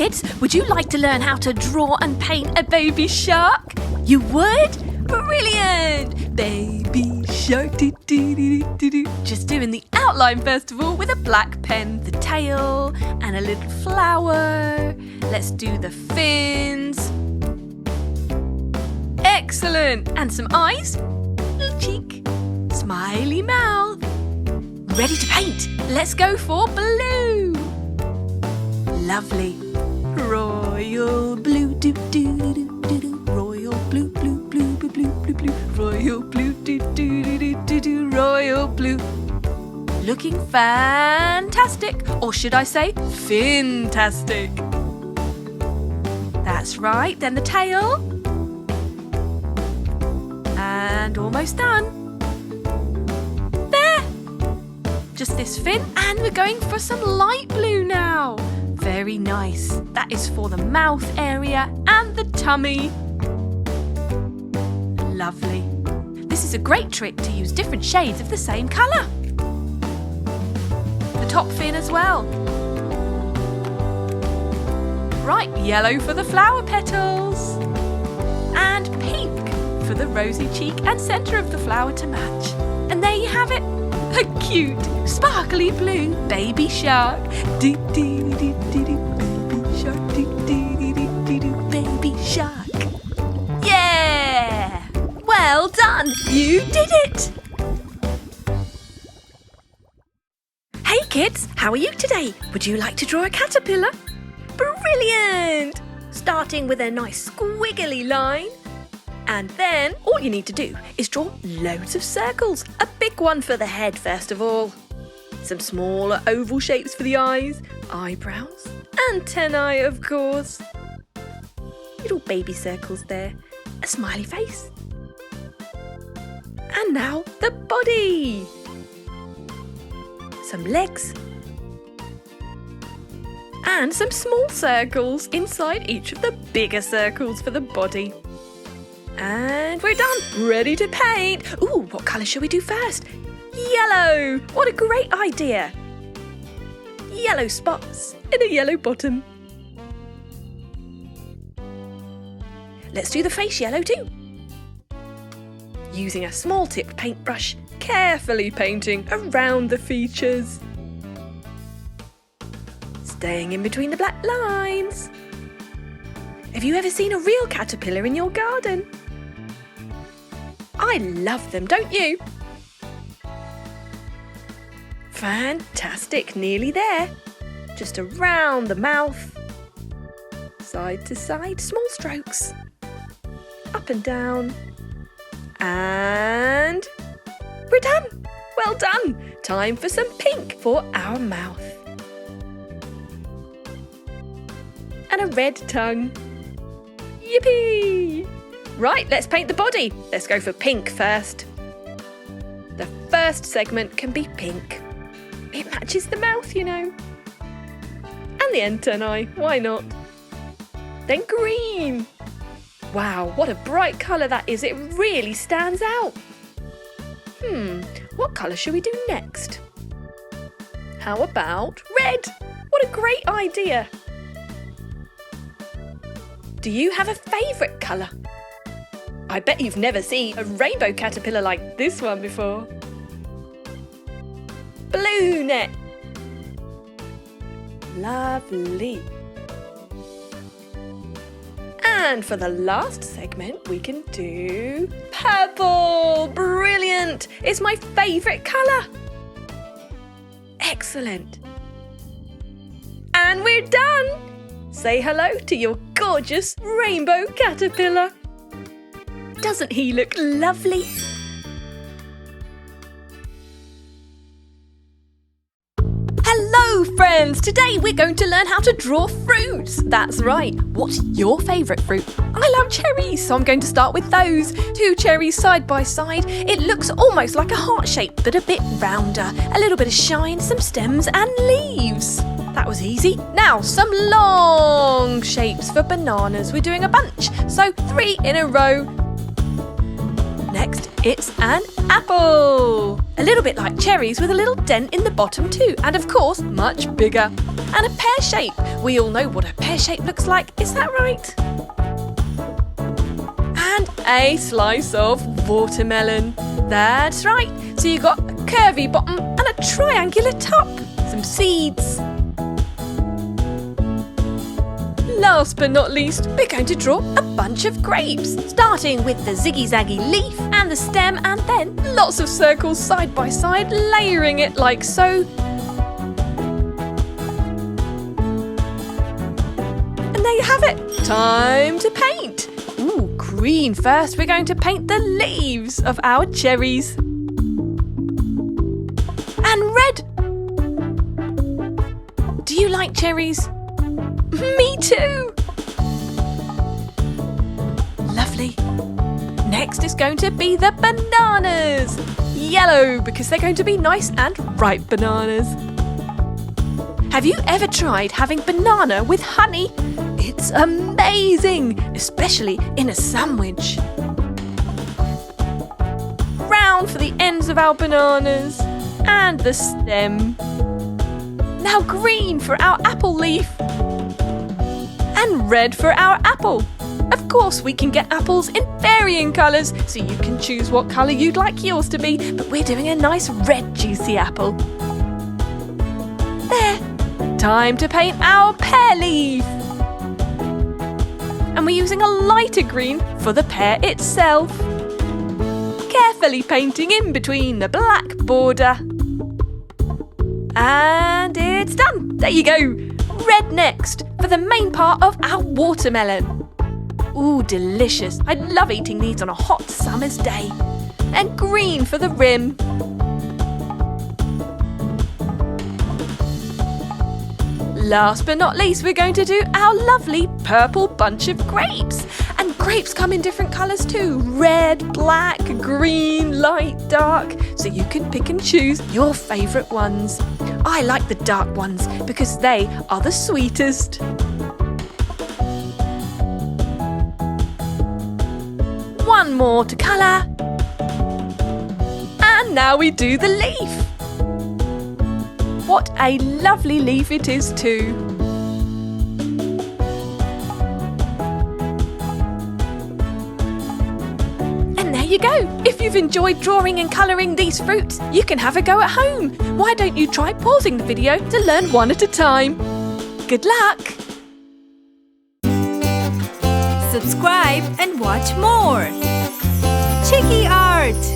kids, would you like to learn how to draw and paint a baby shark? You would? Brilliant! Baby shark, do-do-do-do-do. Just doing the outline first of all with a black pen, the tail and a little flower. Let's do the fins. Excellent! And some eyes, little cheek, smiley mouth. Ready to paint? Let's go for blue. Lovely. Royal blue, do do do do do. Royal blue, blue, blue, blue, blue, blue, blue. Royal blue, do do do do do. Royal blue. Looking fantastic, or should I say, fantastic. That's right. Then the tail. And almost done. There. Just this fin, and we're going for some light blue now. Very nice. That is for the mouth area and the tummy. Lovely. This is a great trick to use different shades of the same colour. The top fin as well. Right, yellow for the flower petals. And pink for the rosy cheek and centre of the flower to match. And there you have it. A cute, sparkly blue baby shark. Dee dee dee dee dee. Baby shark. Dee dee dee dee dee. Baby shark. Yeah! Well done! You did it! Hey kids, how are you today? Would you like to draw a caterpillar? Brilliant! Starting with a nice squiggly line. And then all you need to do is draw loads of circles. A big one for the head first of all. Some smaller oval shapes for the eyes, eyebrows, antennae of course. Little baby circles there. A smiley face. And now the body. Some legs. And some small circles inside each of the bigger circles for the body. And we're done, ready to paint. Ooh, what colour shall we do first? Yellow, what a great idea. Yellow spots in a yellow bottom. Let's do the face yellow too. Using a small tipped paintbrush, carefully painting around the features. Staying in between the black lines. Have you ever seen a real caterpillar in your garden? I love them, don't you? Fantastic, nearly there. Just around the mouth. Side to side, small strokes. Up and down. And we're done. Well done. Time for some pink for our mouth. And a red tongue. Yippee! Right, let's paint the body. Let's go for pink first. The first segment can be pink. It matches the mouth, you know. And the antennae, why not? Then green. Wow, what a bright colour that is. It really stands out. What colour shall we do next? How about red? What a great idea. Do you have a favourite colour? I bet you've never seen a rainbow caterpillar like this one before. Blue net. Lovely. And for the last segment, we can do purple. Brilliant. It's my favourite colour. Excellent. And we're done. Say hello to your gorgeous rainbow caterpillar. Doesn't he look lovely? Hello friends! Today we're going to learn how to draw fruits. That's right. What's your favourite fruit? I love cherries, so I'm going to start with those. 2 cherries side by side. It looks almost like a heart shape, but a bit rounder. A little bit of shine, some stems and leaves. That was easy. Now, some long shapes for bananas. We're doing a bunch, so 3 in a row. Next, it's an apple. A little bit like cherries with a little dent in the bottom too, and of course, much bigger. And a pear shape. We all know what a pear shape looks like, is that right? And a slice of watermelon. That's right. So you've got a curvy bottom and a triangular top. Some seeds. Last but not least, we're going to draw a bunch of grapes, starting with the ziggy-zaggy leaf and the stem, and then lots of circles side by side, layering it like so. And there you have it. Time to paint. Ooh, green first. We're going to paint the leaves of our cherries. And red. Do you like cherries? Me too! Lovely. Next is going to be the bananas. Yellow, because they're going to be nice and ripe bananas. Have you ever tried having banana with honey? It's amazing, especially in a sandwich. Round for the ends of our bananas and the stem. Now green for our apple leaf. And red for our apple. Of course, we can get apples in varying colours, so you can choose what colour you'd like yours to be, but we're doing a nice red juicy apple. There. Time to paint our pear leaf. And we're using a lighter green for the pear itself. Carefully painting in between the black border. And it's done. There you go. Red next for the main part of our watermelon. Ooh, delicious. I love eating these on a hot summer's day. And green for the rim. Last but not least, we're going to do our lovely purple bunch of grapes. And grapes come in different colours too. Red, black, green, light, dark. So you can pick and choose your favourite ones. I like the dark ones because they are the sweetest. One more to colour. And now we do the leaf. What a lovely leaf it is too. And there you go. If you've enjoyed drawing and colouring these fruits, you can have a go at home. Why don't you try pausing the video to learn one at a time? Good luck! Subscribe and watch more. Chiki Art!